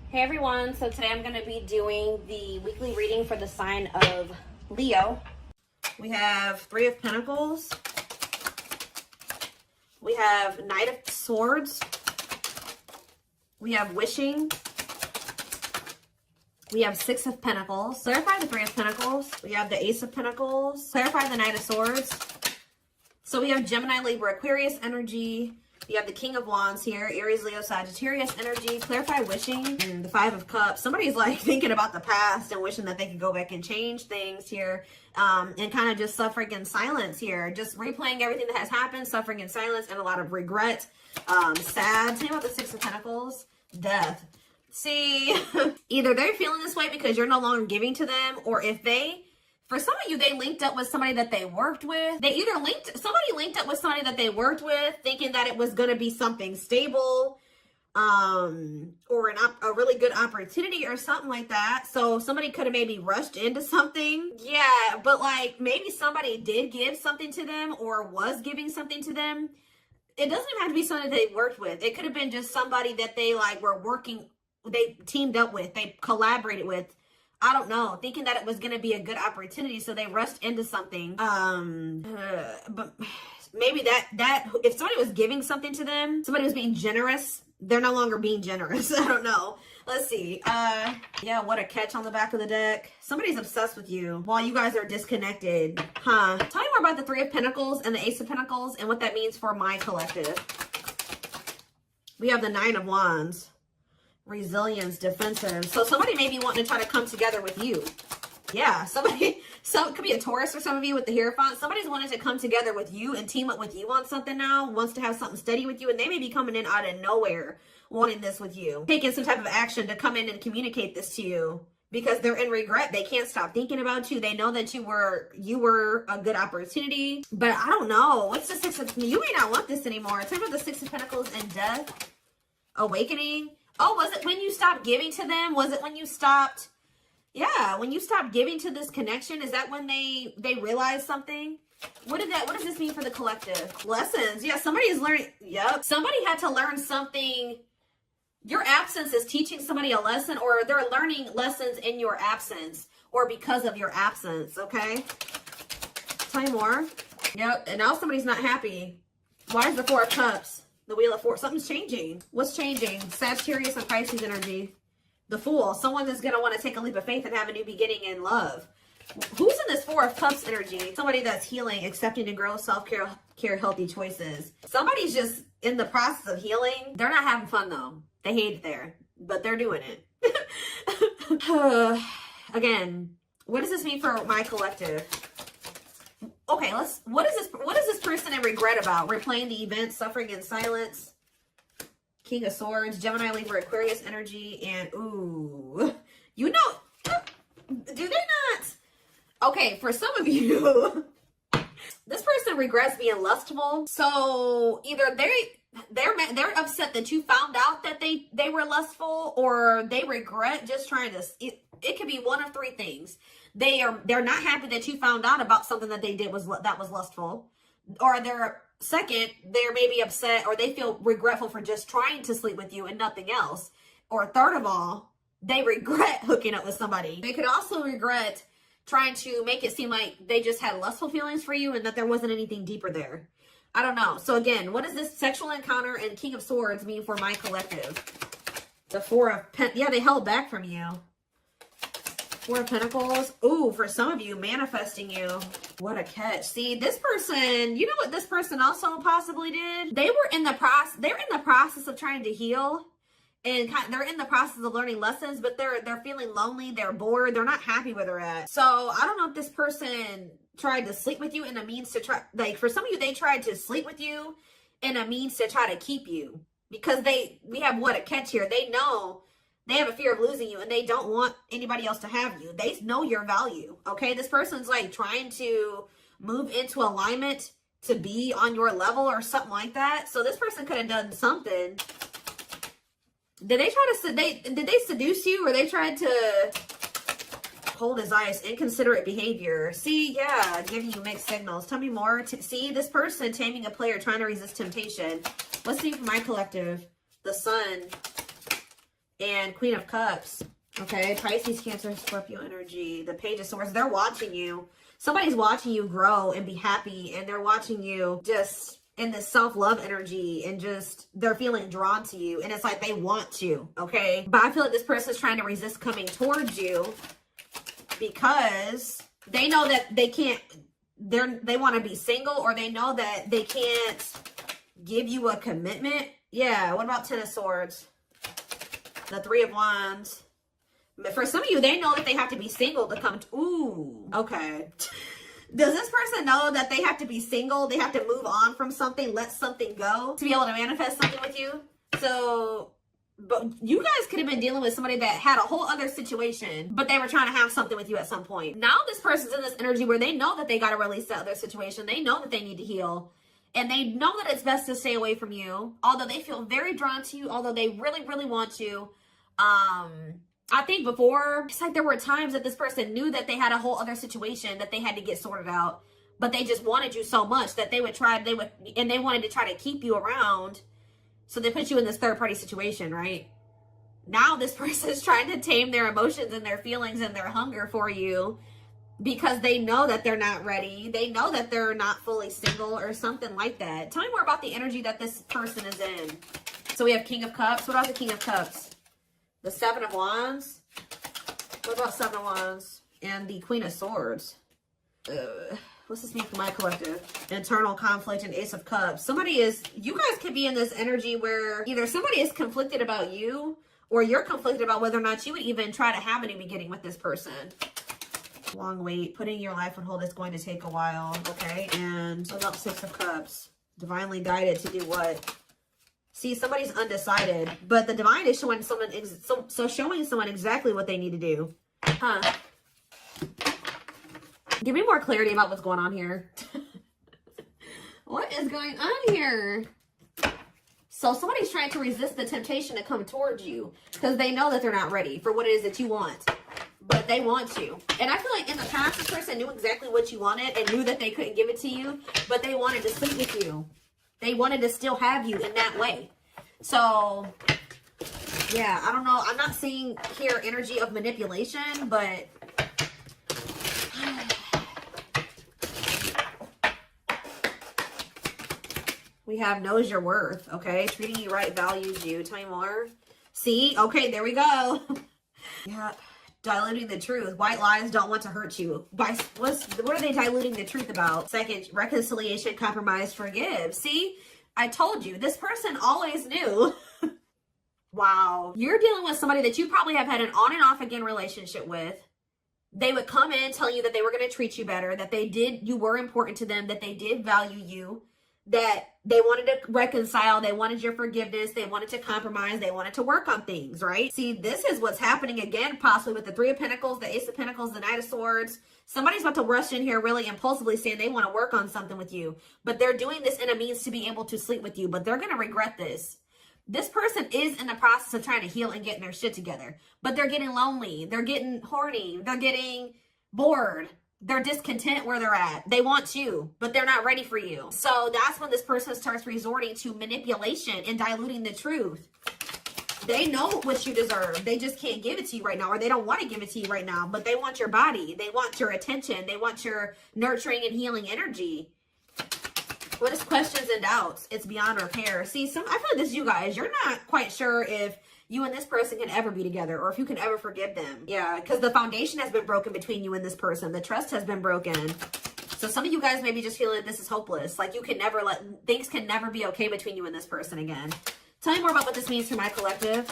Hey everyone, so today I'm going to be doing the weekly reading for the sign of Leo. We have Three of Pentacles. We have Knight of Swords. We have Wishing. We have Six of Pentacles. Clarify the Three of Pentacles. We have the Ace of Pentacles. Clarify the Knight of Swords. So we have Gemini, Libra, Aquarius energy. You have the King of Wands here, Aries, Leo, Sagittarius energy. Clarify Wishing. And the Five of Cups. Somebody's like thinking about the past and wishing that they could go back and change things here. And kind of just suffering in silence here. Just replaying everything that has happened, suffering in silence, and a lot of regret. Sad. Tell me about the Six of Pentacles. Death. See, either they're feeling this way because you're no longer giving to them, or if they... For some of you, they linked up with somebody that they worked with. Somebody linked up with somebody that they worked with thinking that it was going to be something stable, or a really good opportunity or something like that. So somebody could have maybe rushed into something. Yeah, but like maybe somebody did give something to them or was giving something to them. It doesn't even have to be somebody they worked with. It could have been just somebody that they like were working, they teamed up with, they collaborated with. I don't know, thinking that it was going to be a good opportunity, so they rushed into something. But maybe that if somebody was giving something to them, somebody was being generous, they're no longer being generous. I don't know. Let's see. Yeah, what a catch on the back of the deck. Somebody's obsessed with you while you guys are disconnected. Huh. Tell me more about the Three of Pentacles and the Ace of Pentacles and what that means for my collective. We have the Nine of Wands. Resilience, defensive. So somebody may be wanting to try to come together with you. Yeah, it could be a Taurus for some of you with the Hierophant. Somebody's wanting to come together with you and team up with you on something now, wants to have something steady with you, and they may be coming in out of nowhere wanting this with you. Taking some type of action to come in and communicate this to you because they're in regret. They can't stop thinking about you. They know that you were a good opportunity, but I don't know. What's the Six of... You may not want this anymore. Talk about the Six of Pentacles and Death. Awakening. Oh, was it when you stopped giving to them? Was it when you stopped? Yeah, when you stopped giving to this connection, is that when they realized something? What does this mean for the collective? Lessons. Yeah, somebody is learning. Yep. Somebody had to learn something. Your absence is teaching somebody a lesson, or they're learning lessons in your absence or because of your absence, okay? Tell me more. Yep, and now somebody's not happy. Why is the Four of Cups? The Wheel of Fortune. Something's changing. What's changing? Sagittarius and Pisces energy. The Fool. Someone that's going to want to take a leap of faith and have a new beginning in love. Who's in this Four of Cups energy? Somebody that's healing, accepting to grow, self-care, healthy choices. Somebody's just in the process of healing. They're not having fun, though. They hate it there, but they're doing it. Again, what does this mean for my collective? Okay, what is this person in regret about? Replaying the event, suffering in silence. King of Swords, Gemini, Libra, Aquarius energy, and ooh. You know, do they not? Okay, for some of you, this person regrets being lustful. So either they're upset that you found out that they were lustful, or they regret just trying to, it could be one of three things. They're not happy that you found out about something that they did that was lustful, or they're maybe upset, or they feel regretful for just trying to sleep with you and nothing else. Or third of all, they regret hooking up with somebody. They could also regret trying to make it seem like they just had lustful feelings for you and that there wasn't anything deeper there. I don't know. So again, what does this sexual encounter and King of Swords mean for my collective? The Four of yeah, they held back from you. Four of Pentacles. Ooh, for some of you, manifesting you. What a catch. See, this person, you know what this person also possibly did? They're in the process of trying to heal, and they're in the process of learning lessons, but they're feeling lonely, they're bored, they're not happy where they're at. So I don't know if this person tried to sleep with you in a means to try, like for some of you, they tried to sleep with you in a means to try to keep you, because we have what a catch here. They know they have a fear of losing you, and they don't want anybody else to have you. They know your value, okay? This person's like trying to move into alignment to be on your level or something like that. So this person could have done something. Did they seduce you, or they tried to hold his eyes? Inconsiderate behavior. See, yeah, giving you mixed signals. Tell me more. See, this person taming a player, trying to resist temptation. Let's see for my collective. The Sun. and Queen of Cups. Okay, Pisces, Cancer, Scorpio energy. The Page of Swords. They're watching you. Somebody's watching you grow and be happy, and they're watching you just in this self-love energy, and just they're feeling drawn to you, and it's like they want you, okay? But I feel like this person's trying to resist coming towards you because they know that they can't, they want to be single, or they know that they can't give you a commitment. Yeah, what about Ten of Swords? The Three of Wands. But for some of you, they know that they have to be single to come to, ooh, okay. Does this person know that they have to be single? They have to move on from something, let something go to be able to manifest something with you? So, but you guys could have been dealing with somebody that had a whole other situation, but they were trying to have something with you at some point. Now this person's in this energy where they know that they got to release that other situation. They know that they need to heal. And they know that it's best to stay away from you. Although they feel very drawn to you. Although they really, really want you. I think before, it's like there were times that this person knew that they had a whole other situation that they had to get sorted out, but they just wanted you so much that they wanted to try to keep you around, so they put you in this third-party situation, right? Now this person is trying to tame their emotions and their feelings and their hunger for you because they know that they're not ready. They know that they're not fully single or something like that. Tell me more about the energy that this person is in. So we have King of Cups. What about the King of Cups? The Seven of Wands. What about Seven of Wands? And the Queen of Swords. What's this mean for my collective? Internal conflict and Ace of Cups. You guys could be in this energy where either somebody is conflicted about you, or you're conflicted about whether or not you would even try to have any beginning with this person. Long wait. Putting your life on hold is going to take a while. Okay. And what about Six of Cups? Divinely guided to do what? See, somebody's undecided, but the divine is showing someone, showing someone exactly what they need to do. Huh. Give me more clarity about what's going on here. What is going on here? So somebody's trying to resist the temptation to come towards you because they know that they're not ready for what it is that you want, but they want you. And I feel like in the past, this person knew exactly what you wanted and knew that they couldn't give it to you, but they wanted to sleep with you. They wanted to still have you in that way. So, yeah, I don't know. I'm not seeing here energy of manipulation, but we have knows your worth, okay? Treating you right, values you. Tell me more. See? Okay, there we go. Yeah. Diluting the truth. White lies don't want to hurt you. What are they diluting the truth about? Second, reconciliation, compromise, forgive. See? I told you, this person always knew. Wow. You're dealing with somebody that you probably have had an on and off again relationship with. They would come in telling you that they were going to treat you better, that you were important to them, that they did value you, that they wanted to reconcile, they wanted your forgiveness, they wanted to compromise, they wanted to work on things, right? See, this is what's happening again, possibly with the Three of Pentacles, the Ace of Pentacles, the Knight of Swords. Somebody's about to rush in here really impulsively saying they want to work on something with you, but they're doing this in a means to be able to sleep with you, but they're going to regret this. This person is in the process of trying to heal and getting their shit together, but they're getting lonely, they're getting horny, they're getting bored. They're discontent where they're at. They want you, but they're not ready for you. So that's when this person starts resorting to manipulation and diluting the truth. They know what you deserve. They just can't give it to you right now, or they don't want to give it to you right now, but they want your body. They want your attention. They want your nurturing and healing energy. What is questions and doubts? It's beyond repair. See, I feel like this is you guys. You're not quite sure if you and this person can ever be together, or if you can ever forgive them. Yeah, because the foundation has been broken between you and this person. The trust has been broken. So some of you guys may be just feeling this is hopeless. Like things can never be okay between you and this person again. Tell me more about what this means for my collective.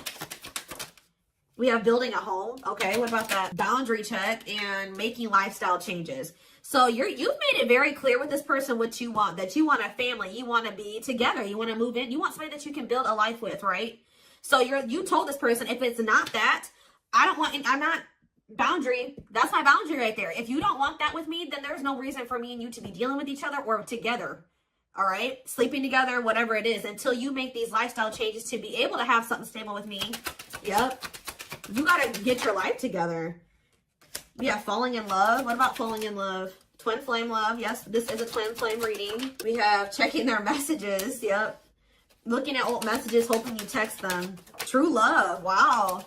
We have building a home. Okay, what about that? Boundary check and making lifestyle changes. So you've made it very clear with this person what you want. That you want a family. You want to be together. You want to move in. You want somebody that you can build a life with, right? So you told this person, if it's not that, I'm not boundary. That's my boundary right there. If you don't want that with me, then there's no reason for me and you to be dealing with each other or together. All right. Sleeping together, whatever it is, until you make these lifestyle changes to be able to have something stable with me. Yep. You got to get your life together. Yeah. Falling in love. What about falling in love? Twin flame love. Yes. This is a twin flame reading. We have checking their messages. Yep. Looking at old messages, hoping you text them. True love. Wow.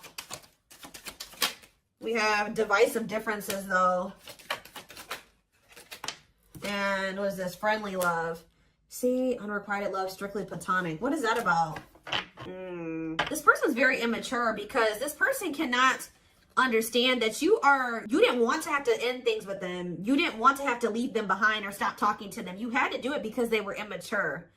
We have divisive differences, though. And what is this? Friendly love. See, unrequited love, strictly platonic. What is that about? This person's very immature because this person cannot understand that you didn't want to have to end things with them. You didn't want to have to leave them behind or stop talking to them. You had to do it because they were immature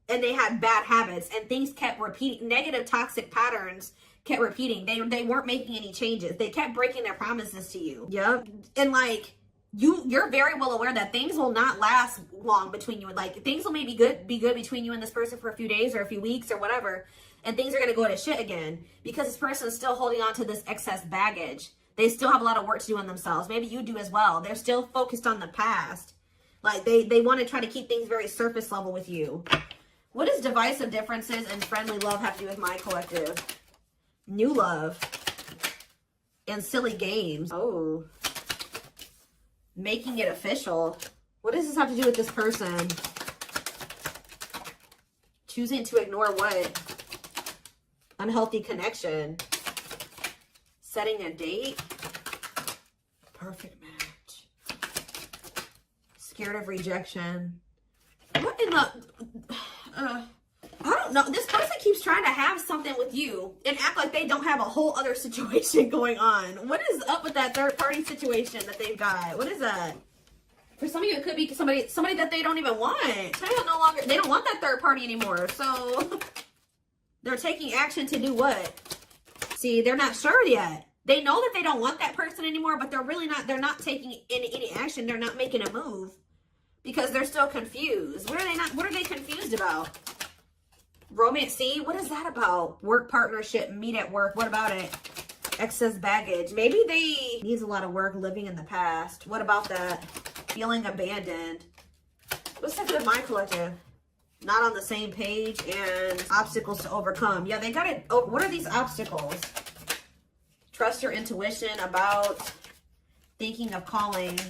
and they had bad habits and things kept repeating. Negative toxic patterns kept repeating. They weren't making any changes. They kept breaking their promises to you. Yep. And like, you're very well aware that things will not last long between you. And like, things will maybe be good between you and this person for a few days or a few weeks or whatever. And things are going to go to shit again because this person is still holding on to this excess baggage. They still have a lot of work to do on themselves. Maybe you do as well. They're still focused on the past. Like they want to try to keep things very surface level with you. What does divisive differences and friendly love have to do with my collective? New love and silly games. Oh, making it official. What does this have to do with this person? Choosing to ignore what? Unhealthy connection. Setting a date. Perfect match. Scared of rejection. What in the... I don't know. This person keeps trying to have something with you and act like they don't have a whole other situation going on. What is up with that third party situation that they've got? What is that? For some of you, it could be somebody that they don't even want. They don't want that third party anymore. So they're taking action to do what? See, they're not sure yet. They know that they don't want that person anymore, but they're not taking any action. They're not making a move because they're still confused. What are they confused about? Romance, see, what is that about? Work partnership, meet at work. What about it? Excess baggage. Maybe they needs a lot of work living in the past. What about that? Feeling abandoned. What's that with my collective? Not on the same page and obstacles to overcome. Yeah, they got it. Oh, what are these obstacles? Trust your intuition about thinking of calling.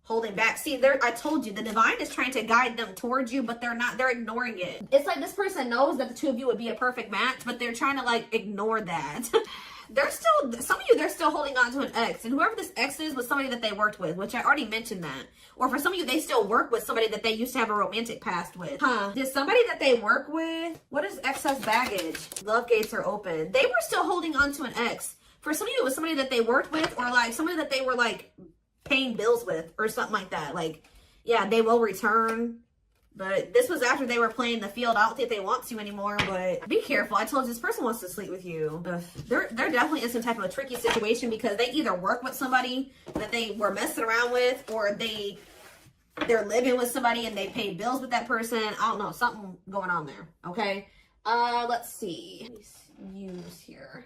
Holding back. See, I told you, the divine is trying to guide them towards you, but they're ignoring it. It's like this person knows that the two of you would be a perfect match, but they're trying to like ignore that. Some of you, they're still holding on to an ex, and whoever this ex is was somebody that they worked with, which I already mentioned that. Or for some of you, they still work with somebody that they used to have a romantic past with. Did somebody that they work with, what is excess baggage? Love gates are open. They were still holding on to an ex. For some of you, it was somebody that they worked with, or like somebody that they were like paying bills with or something like that. Like, yeah, they will return, but this was after they were playing the field. I don't think they want to anymore, but be careful. I told you, this person wants to sleep with you. They're definitely in some type of a tricky situation because they either work with somebody that they were messing around with, or they're living with somebody and they pay bills with that person. I don't know, something going on there. Okay, let's see. Let me use here.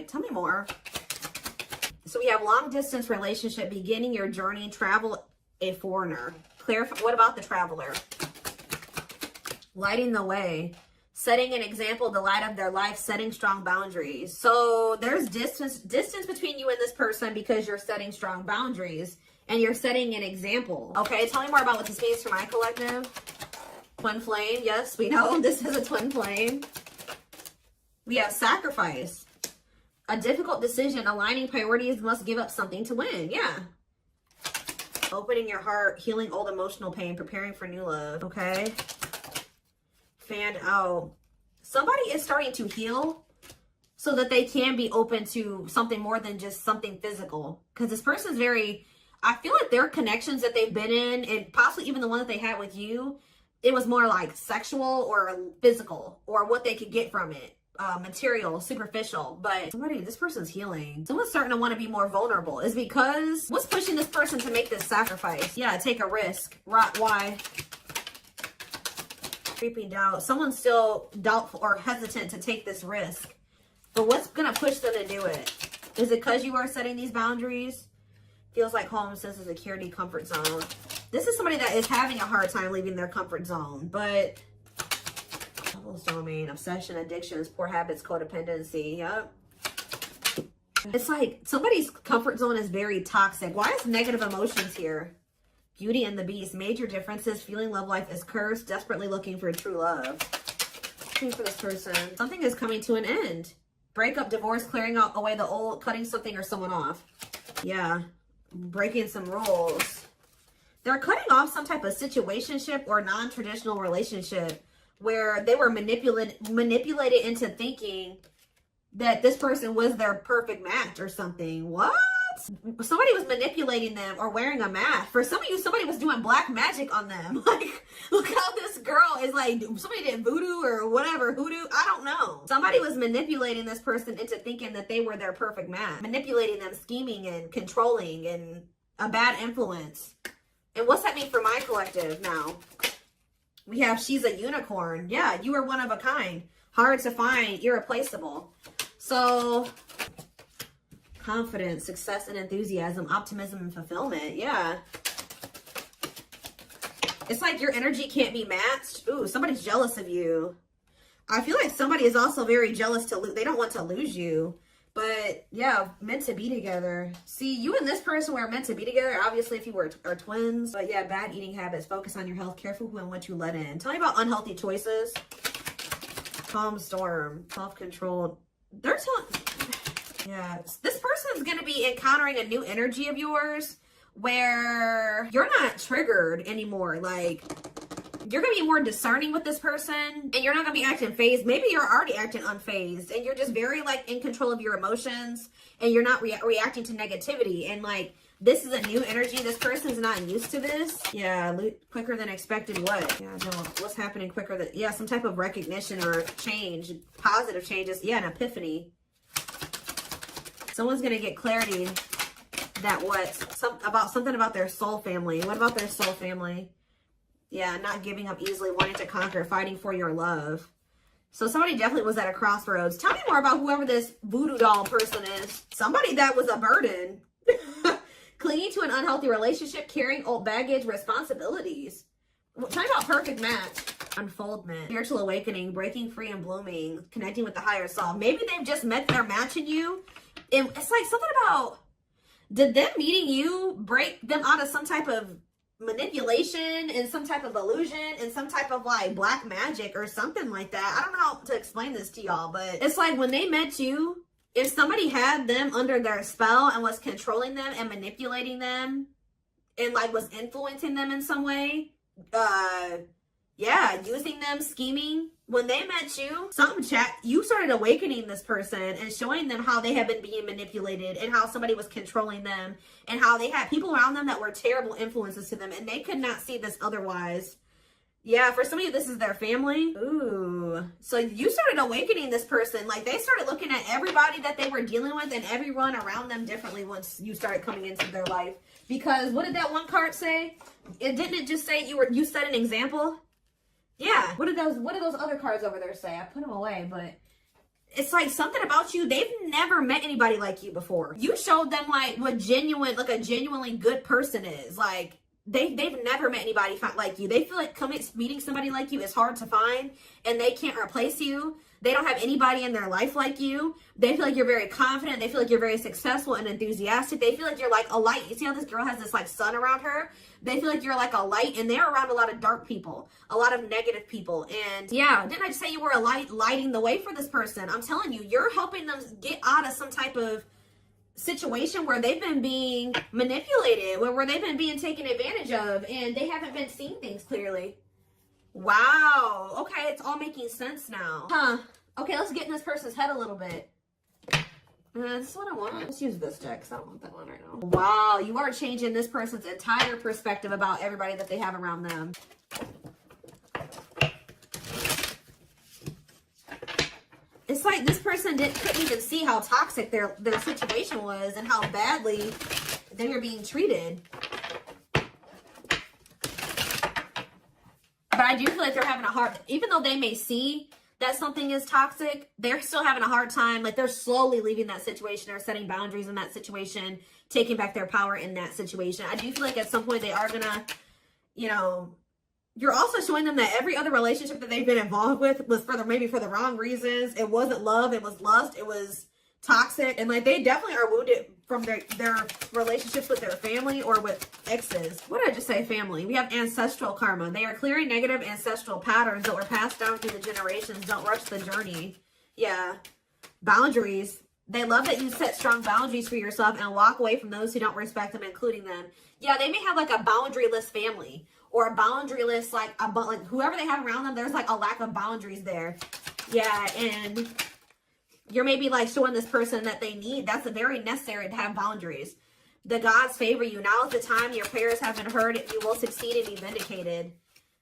Tell me more. So we have long distance relationship, beginning your journey, travel, a foreigner. Clarify. What about the traveler? Lighting the way, setting an example, the light of their life, setting strong boundaries. So there's distance between you and this person because you're setting strong boundaries and you're setting an example. Okay, tell me more about what this means for my collective. Twin flame. Yes, we know this is a twin flame. We have sacrifice. A difficult decision, aligning priorities, must give up something to win. Yeah. Opening your heart, healing old emotional pain, preparing for new love. Okay. Fanned out. Somebody is starting to heal so that they can be open to something more than just something physical. Because this person's I feel like their connections that they've been in, and possibly even the one that they had with you, it was more like sexual or physical, or what they could get from it. Material, superficial, but this person's healing. Someone's starting to want to be more vulnerable. Is because what's pushing this person to make this sacrifice? Yeah, take a risk. Why? Creeping doubt. Someone's still doubtful or hesitant to take this risk. But what's gonna push them to do it? Is it because you are setting these boundaries? Feels like home, sense of security, comfort zone. This is somebody that is having a hard time leaving their comfort zone, but devil's domain, obsession, addictions, poor habits, codependency. Yep. It's like somebody's comfort zone is very toxic. Why is negative emotions here? Beauty and the Beast, major differences, feeling love life is cursed, desperately looking for true love. Looking for this person. Something is coming to an end. Breakup, divorce, clearing out away the old, cutting something or someone off. Yeah. Breaking some rules. They're cutting off some type of situationship or non-traditional relationship where they were manipulated into thinking that this person was their perfect match or something. What? Somebody was manipulating them or wearing a mask. For some of you, somebody was doing black magic on them. Like, look how this girl is like, somebody did voodoo or whatever, hoodoo. I don't know. Somebody was manipulating this person into thinking that they were their perfect match. Manipulating them, scheming and controlling and a bad influence. And what's that mean for my collective now? We have, she's a unicorn. Yeah, you are one of a kind. Hard to find, irreplaceable. So, confidence, success and enthusiasm, optimism and fulfillment. Yeah. It's like your energy can't be matched. Ooh, somebody's jealous of you. I feel like somebody is also very jealous to lose. They don't want to lose you. But yeah, meant to be together. See, you and this person were meant to be together. Obviously, if you are twins. But yeah, bad eating habits. Focus on your health. Careful who and what you let in. Tell me about unhealthy choices. Calm storm. Self-controlled. They're telling... Yeah, this person is going to be encountering a new energy of yours where you're not triggered anymore. Like, you're going to be more discerning with this person and you're not going to be acting phased. Maybe you're already acting unfazed and you're just very, like, in control of your emotions and you're not reacting to negativity. And, like, this is a new energy. This person's not used to this. Yeah, quicker than expected what? Yeah, no, what's happening quicker than... Yeah, some type of recognition or change, positive changes. Yeah, an epiphany. Someone's going to get clarity that something about their soul family. What about their soul family? Yeah, not giving up easily, wanting to conquer, fighting for your love. So somebody definitely was at a crossroads. Tell me more about whoever this voodoo doll person is. Somebody that was a burden. Clinging to an unhealthy relationship, carrying old baggage, responsibilities. Tell me about perfect match. Unfoldment, spiritual awakening, breaking free and blooming, connecting with the higher self. Maybe they've just met their match in you. It's like something about, did them meeting you break them out of some type of manipulation and some type of illusion and some type of like black magic or something like that? I don't know how to explain this to y'all, but it's like when they met you, if somebody had them under their spell and was controlling them and manipulating them and like was influencing them in some way, yeah, using them, scheming. When they met you, you started awakening this person and showing them how they have been being manipulated and how somebody was controlling them and how they had people around them that were terrible influences to them and they could not see this otherwise. Yeah, for some of you, this is their family. Ooh. So you started awakening this person. Like, they started looking at everybody that they were dealing with and everyone around them differently once you started coming into their life. Because what did that one card say? Didn't it just say you set an example? Yeah. What did those other cards over there say? I put them away, but it's like something about you. They've never met anybody like you before. You showed them like a genuinely good person is. Like, they've never met anybody like you. They feel like meeting somebody like you is hard to find and they can't replace you. They don't have anybody in their life like you. They feel like you're very confident. They feel like you're very successful and enthusiastic. They feel like you're like a light. You see how this girl has this like sun around her? They feel like you're like a light and they're around a lot of dark people, a lot of negative people. And yeah, didn't I just say you were a light, lighting the way for this person? I'm telling you, you're helping them get out of some type of situation where they've been being manipulated, where they've been being taken advantage of and they haven't been seeing things clearly. Wow. Okay, it's all making sense now. Huh. Okay, let's get in this person's head a little bit. This is what I want. Let's use this deck because I don't want that one right now. Wow, you are changing this person's entire perspective about everybody that they have around them. It's like this person couldn't even see how toxic their situation was and how badly they were being treated. But I do feel like they're having a hard, even though they may see that something is toxic, they're still having a hard time. Like, they're slowly leaving that situation or setting boundaries in that situation, taking back their power in that situation. I do feel like at some point they are going to you know, you're also showing them that every other relationship that they've been involved with was maybe for the wrong reasons. It wasn't love, it was lust, it was toxic. And like, they definitely are wounded from their relationships with their family or with exes. What did I just say? Family. We have ancestral karma. They are clearing negative ancestral patterns that were passed down through the generations. Don't rush the journey. Yeah. Boundaries. They love that you set strong boundaries for yourself and walk away from those who don't respect them, including them. Yeah, they may have like a boundaryless family or a boundaryless, like whoever they have around them, there's like a lack of boundaries there. Yeah, and you're maybe like showing this person that they need. That's very necessary to have boundaries. The gods favor you. Now is the time your prayers have been heard. You will succeed and be vindicated.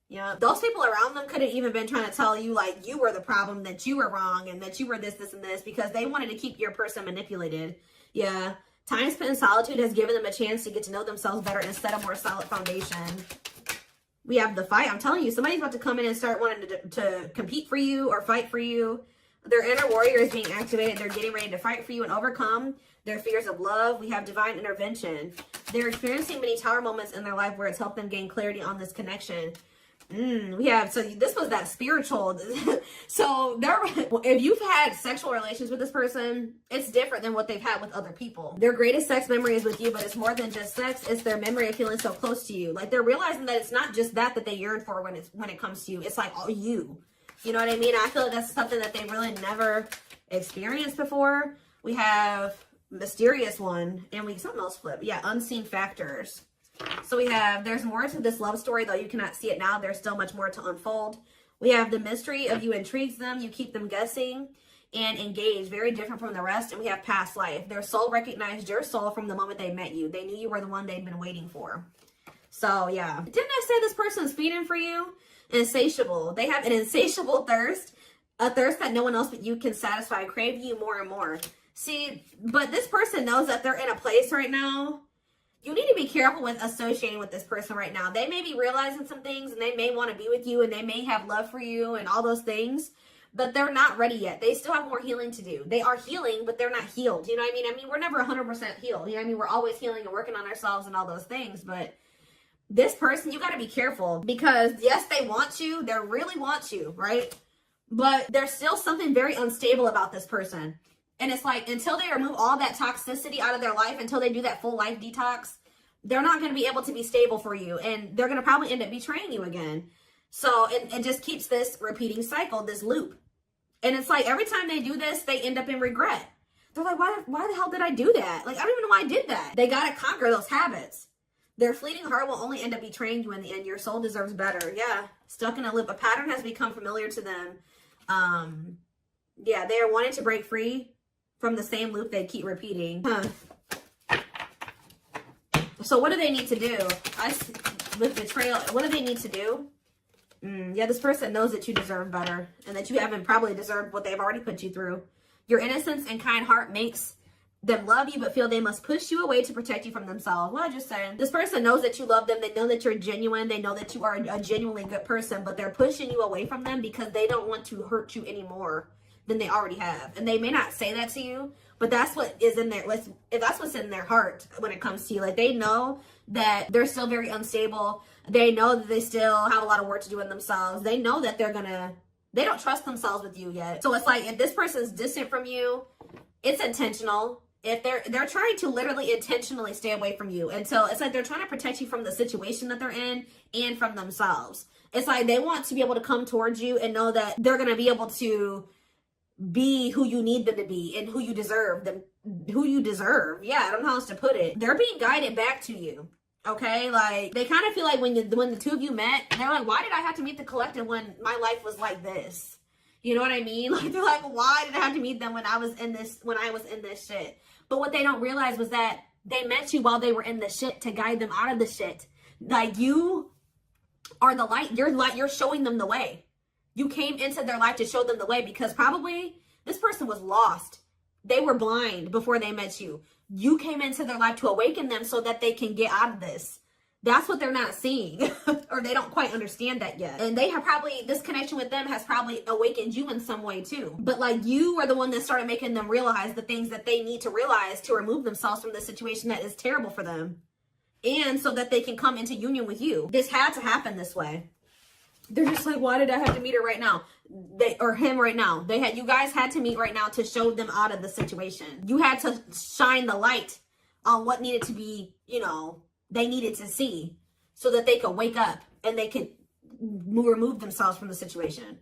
Yeah, those people around them could have even been trying to tell you like you were the problem, that you were wrong, and that you were this, and this, because they wanted to keep your person manipulated. Yeah, time spent in solitude has given them a chance to get to know themselves better and set a more solid foundation. We have the fight. I'm telling you, somebody's about to come in and start wanting to compete for you or fight for you. Their inner warrior is being activated. They're getting ready to fight for you and overcome their fears of love. We have divine intervention. They're experiencing many tower moments in their life where it's helped them gain clarity on this connection. We have, so this was that spiritual. So if you've had sexual relations with this person, it's different than what they've had with other people. Their greatest sex memory is with you, but it's more than just sex. It's their memory of feeling so close to you. Like, they're realizing that it's not just that they yearn for when it comes to you. It's like all you. You know what I mean? I feel like that's something that they really never experienced before. We have mysterious one, and something else flip. Yeah, unseen factors. So we have, there's more to this love story, though you cannot see it now. There's still much more to unfold. We have the mystery of you intrigues them. You keep them guessing and engaged. Very different from the rest. And we have past life. Their soul recognized your soul from the moment they met you. They knew you were the one they'd been waiting for. So, yeah. Didn't I say this person's feeding for you? Insatiable. They have an insatiable thirst. A thirst that no one else but you can satisfy. Crave you more and more. See, but this person knows that they're in a place right now. You need to be careful with associating with this person right now. They may be realizing some things, and they may want to be with you, and they may have love for you and all those things, but they're not ready yet. They still have more healing to do. They are healing, but they're not healed. You know what I mean? I mean, we're never 100% healed. You know what I mean? We're always healing and working on ourselves and all those things, but this person, you got to be careful, because yes, they want you. They really want you, right? But there's still something very unstable about this person. And it's like, until they remove all that toxicity out of their life, until they do that full life detox, they're not going to be able to be stable for you. And they're going to probably end up betraying you again. So it just keeps this repeating cycle, this loop. And it's like, every time they do this, they end up in regret. They're like, why the hell did I do that? Like, I don't even know why I did that. They got to conquer those habits. Their fleeting heart will only end up betraying you in the end. Your soul deserves better. Yeah. Stuck in a loop. A pattern has become familiar to them. Yeah, they are wanting to break free from the same loop they keep repeating. So what do they need to do? With betrayal, what do they need to do? Yeah, this person knows that you deserve better, and that you haven't probably deserved what they've already put you through. Your innocence and kind heart makes them love you, but feel they must push you away to protect you from themselves. What I just said. This person knows that you love them. They know that you're genuine. They know that you are a genuinely good person, but they're pushing you away from them because they don't want to hurt you anymore than they already have. And they may not say that to you, but that's what is in there. That's what's in their heart when it comes to you. Like, they know that they're still very unstable. They know that they still have a lot of work to do in themselves. They know that they don't trust themselves with you yet. So it's like, if this person's distant from you, it's intentional. If they're trying to literally intentionally stay away from you until it's like they're trying to protect you from the situation that they're in and from themselves. It's like they want to be able to come towards you and know that they're going to be able to be who you need them to be and who you deserve them, who you deserve. Yeah, I don't know how else to put it. They're being guided back to you. Okay, like, they kind of feel like when the two of you met, they're like, why did I have to meet the collective when my life was like this? You know what I mean? Like, they're like, why did I have to meet them when I was in this shit? But what they don't realize was that they met you while they were in the shit to guide them out of the shit. Like, you are the light. You're showing them the way. You came into their life to show them the way, because probably this person was lost. They were blind before they met you. You came into their life to awaken them so that they can get out of this. That's what they're not seeing, or they don't quite understand that yet. And they have probably, this connection with them has probably awakened you in some way too. But like, you are the one that started making them realize the things that they need to realize to remove themselves from the situation that is terrible for them. and so that they can come into union with you. This had to happen this way. They're just like, why did I have to meet her right now? Or him right now. You guys had to meet right now to show them out of the situation. You had to shine the light on what needed to be, you know, they needed to see so that they could wake up and they could remove themselves from the situation.